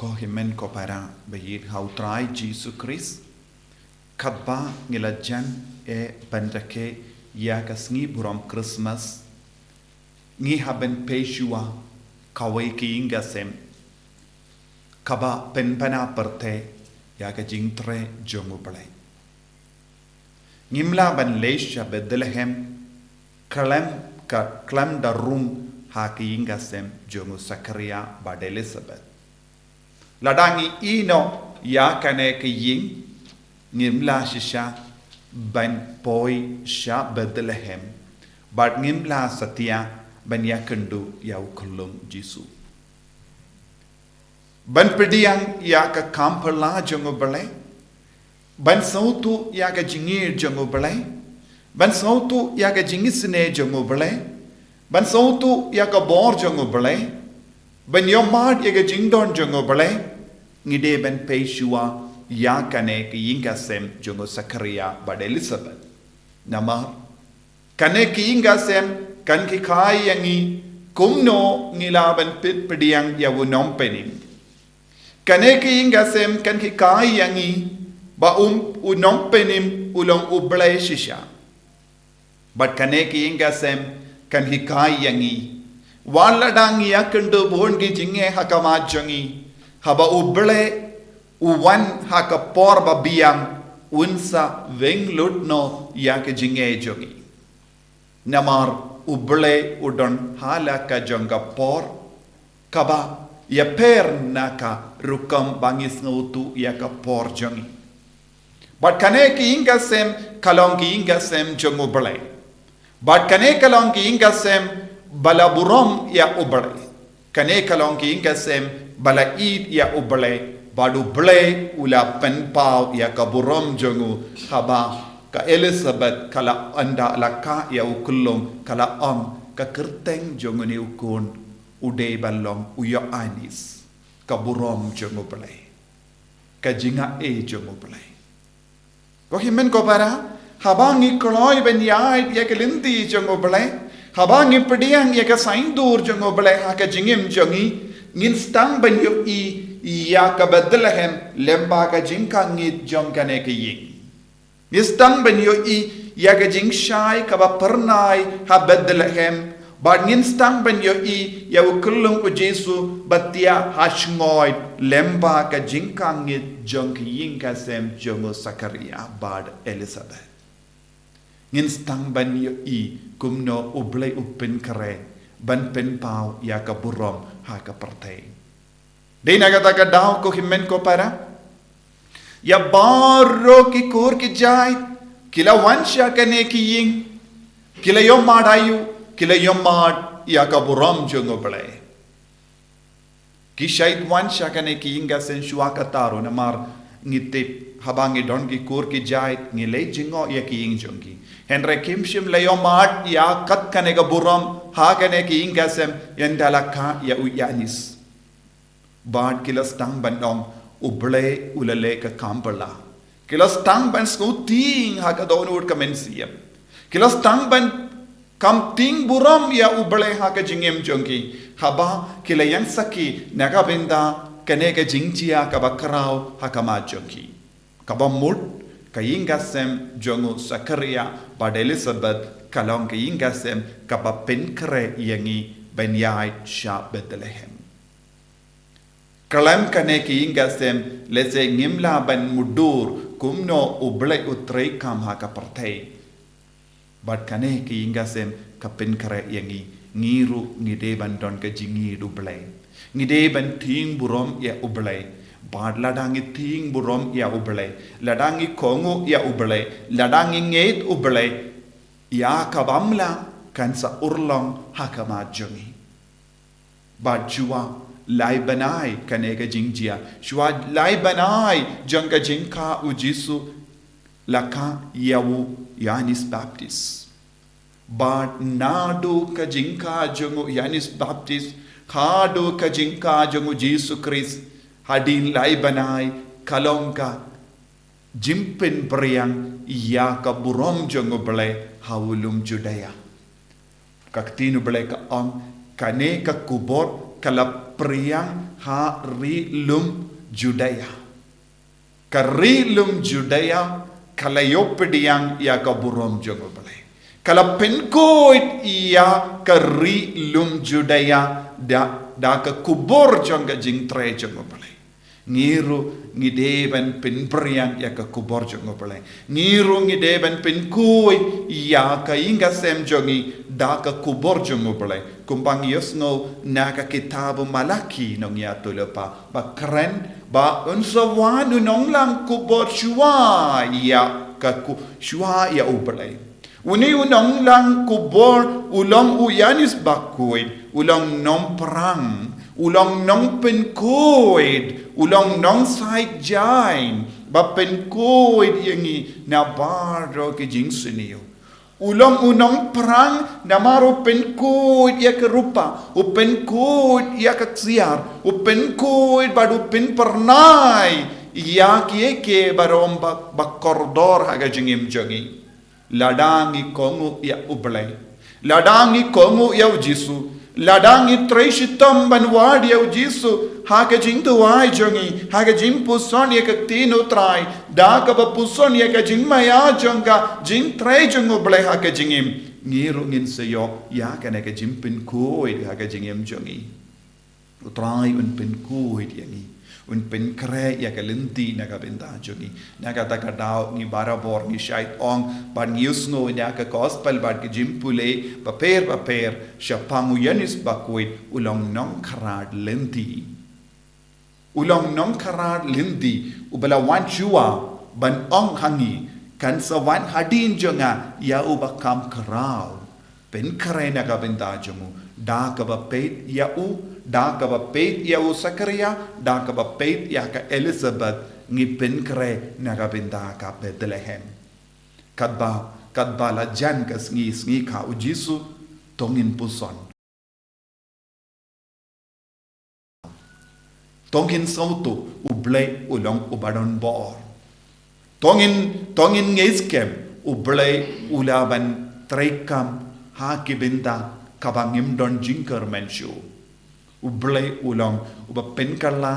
ko himen ko para bayit hau trei Jesus Christ katba ngilajan bandake ya kasngi buram Christmas ngi haben peshua kawai ki ingasem kaba penpana perte ya ka jingtre jongu Blei ngimla ban leisha Bethlehem klam darum ha ki ingasem jongu Zakaria bad Elizabeth ladangi ino ya kane ki ïing ngimla shisha ban poi sha Bethlehem bad ngimla satya ban yakendu ya ukulum Jisu ban pediang ya ka kampala jongo Blei ban sautu ya ka jingir jongo Blei ban sautu ya ka jingisne jongo Blei ban sautu ya ka bor jongo Blei ban yomad ya ka jingdon jongo Blei ngide ban peishua ya kane ki ingasem jongo Zakaria bad Elizabeth nama kane ki ingasem kan ki kai yangi kumno ngilaban pit pediang ya wunom penim kane ki ingasem kan ki kai yangi ba unom penim ulong Blei shisha but kane ki ingasem kan ki kai yangi wala dang yakendu bon gi jinge hakama jangi haba Blei uwan haka borbah biang unsa wenglutno yak jinge jongi namar Blei udon halaka jonga por kaba ya per naka rukam bangis ngutu yaka por jongi but kane ki ingasem kalong ki ingasem jongo Blei but kane kalong ki ingasem balaburom ya Blei kane kalong ki ingasem bala id ya Blei badu Blei ula penpau ya kaburom jongu haba ka Elizabeth kala anda laka ya ukulong kala ka kerteng jongu ni ukun uday balong uyo anis kaburom jongu Blei ka jinga jongu Blei ko himen ko para habangi kloy ben yai ya kelinti jongu Blei habangi pediang ya ka saindur jongu Blei ha ka jingim jongi ngin stang ben yo ya ka Bethlehem lemba ka jingka ngit jong kane ke ïing nistang ben yo ya ka jing shai ka ba pernai ha Bethlehem bad ngin stang ben yo ya ukulung u Jesu batia hashngoi lemba ka jingka ngit jong ke ïing ka sem jong Zakaria bad Elizabeth ngin stang ben yo kumno Blei upin kare ban pen pau ya ka burom ha ka partei dei nagata ka daw ko himen ko para ya barro ki kur ki jai kila wansha kane ki ïing kila yomad ayu kila yomad ya ka burom jongo Blei ki shait wansha kane ki ïing sen shua ka taro namar ngitip habangi don ki kur ki jai ngile jingo ya ki ïing jongi henre kimshim le yomad ya kat kane ka burom ha kane ki ïing sem yandalaka ya uyanis bad kilas tang bandong Blei ulale ka kampala kilas tang ban skuting ha ka donur ka mensiam kilas tang ban kam ting buram ya Blei ha ka jingem jongi haba kilayang saki naga benda kane ka jingchia ka bakrao ha ka ma jongi kaba mut ka ingasem jongu Zakaria bad Elizabeth kalong ka ingasem ka ba penkre yangi ben yai sha Bethlehem kalam kane ki ingasem lese ngimla ban mudur kumno Blei trei kam ha ka partei bad kane ki ingasem ka penkre yangi ngiru ngide ban don ka jingi Blei ngide ban ting burom ya Blei bad ladangi ting burom ya Blei ladangi kongu ya Blei ladangi ngeit Blei ya ka bamla kansa urlong hakama jongi bad jua lai banai kane ka jingjia shwa lai banai jangka jingka u Jesu laka yawu Yanis Baptist bad nadu ka jingka jongu Yanis Baptist khadu ka jingka jongu Jesu Christ hadin lai banai kalongka jimpin priang ya ka burom jongu Blei hawulum Judea kaktinu Blei ka kane ka kubor kala priang ha rilum Judea. Karilum Judea kala yopediang ya kaburom jongo Blei. Kala penkoit ia karilum Judea da ka kubur jonga jing trei jongo Blei. Ngiru ngideben penpriang ya ka kubur jongo Blei. Ngiru ngideben penkoi ya ka inga sem jongi da ka kubur jongo Blei. Kumpang yosno na ka kitabu Malaki nong ya tulepa ba keren ba unsawan unong lang kubur shua ya ka shua ya Blei. Uni unong lang kubur ulang uyanis bakuid ulang nom perang ulang nong penkoid ulang nong sai jain ba penkoid yangi na baro ke jing seniyo ulang unong perang na maro penkoid ya ke rupa u penkoid ya ke siar u penkoid badu pen pernai ya ke barom ba kordor haga jingim jangi ladangi kongu ya Blei ladangi kongu ya Jisu ladangi trei shitam banwad ya Jisu haga jing tuai jongi haga jing puson ya ka tino trai da ka ba puson ya ka jing maya jonga jing trei jongo Blei haga jingim ngiru ngin seyo ya ka na ka jing pen koi haga jingim jongi utrai un pen koi yangi un pen kre ya ka lenti na ka benda jongi na ka ta ka dau ni barabor ni shait ong ban yusno ya ka gospel bad ke jim pule paper shapangu yanis bakwit ulong nong kharad lenti ubala wan chua ban ong hangi kan sawan hadin jonga ya ubakam karau pen kre na ka benda jongu da ka ba pet ya da ka ba pet ya Sakaria da ka ba pet ya ka Elizabeth ngi pen kre na ka benda ka Bethlehem kadba la jan ka sngi ka u Jisu tongin puson tongin sautu u Blei ulong ubadon bor tongin ngeiskem u Blei ulaban trekam ha ki benda kabangim don jinker menshu u Blei ulong uba penkala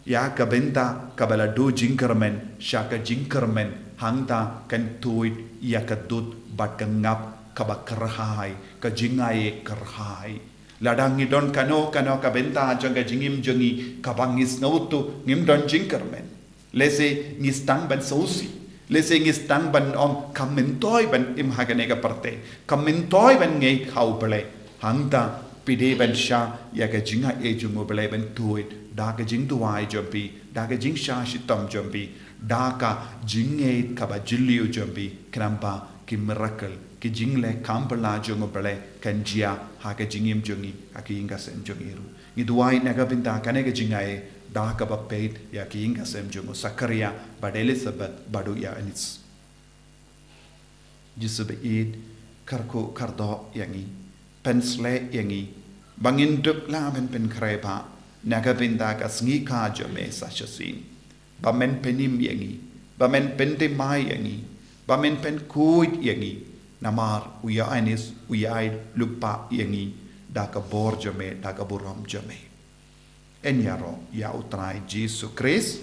ya ka benda kabala do jinkermen shaka jinkermen hangta kan tuit ya ka dut bat ka ngap kaba kerhai ka jingai kerhai ladangi don kano ka benda jonga jingim jongi kabangis nautu ngim don jinkermen lese ngistang ban sausi lese ngistang ban om kamentoi ban im haganega parte kamentoi ban ngei khau Blei hangta pide ban sha ya ka jinga e jungo Blei ban tuit da ka jing tuai jompi da ka jing sha shitam jompi da ka jinge ka ba jilliu jompi krampa ki miracle ki jingle kampala jongo Blei kan jia ha ka jingim jongi aki inga sem jongiru ni duai na ka binta kanega jingae da ka ba peit ya ki inga sem jongo Sakaria bad Elizabeth badu ya anis jisube id karko kardo yangi pensle yangi bangin duk la pen krepa naga binda ka sngi ka jome sachasin bamen penim yangi bamen pente mai yangi bamen pen kuit yangi namar uya anis uyai lupa yangi da ka bor jome da ka buram jome enyaro ya utrai Jesus Christ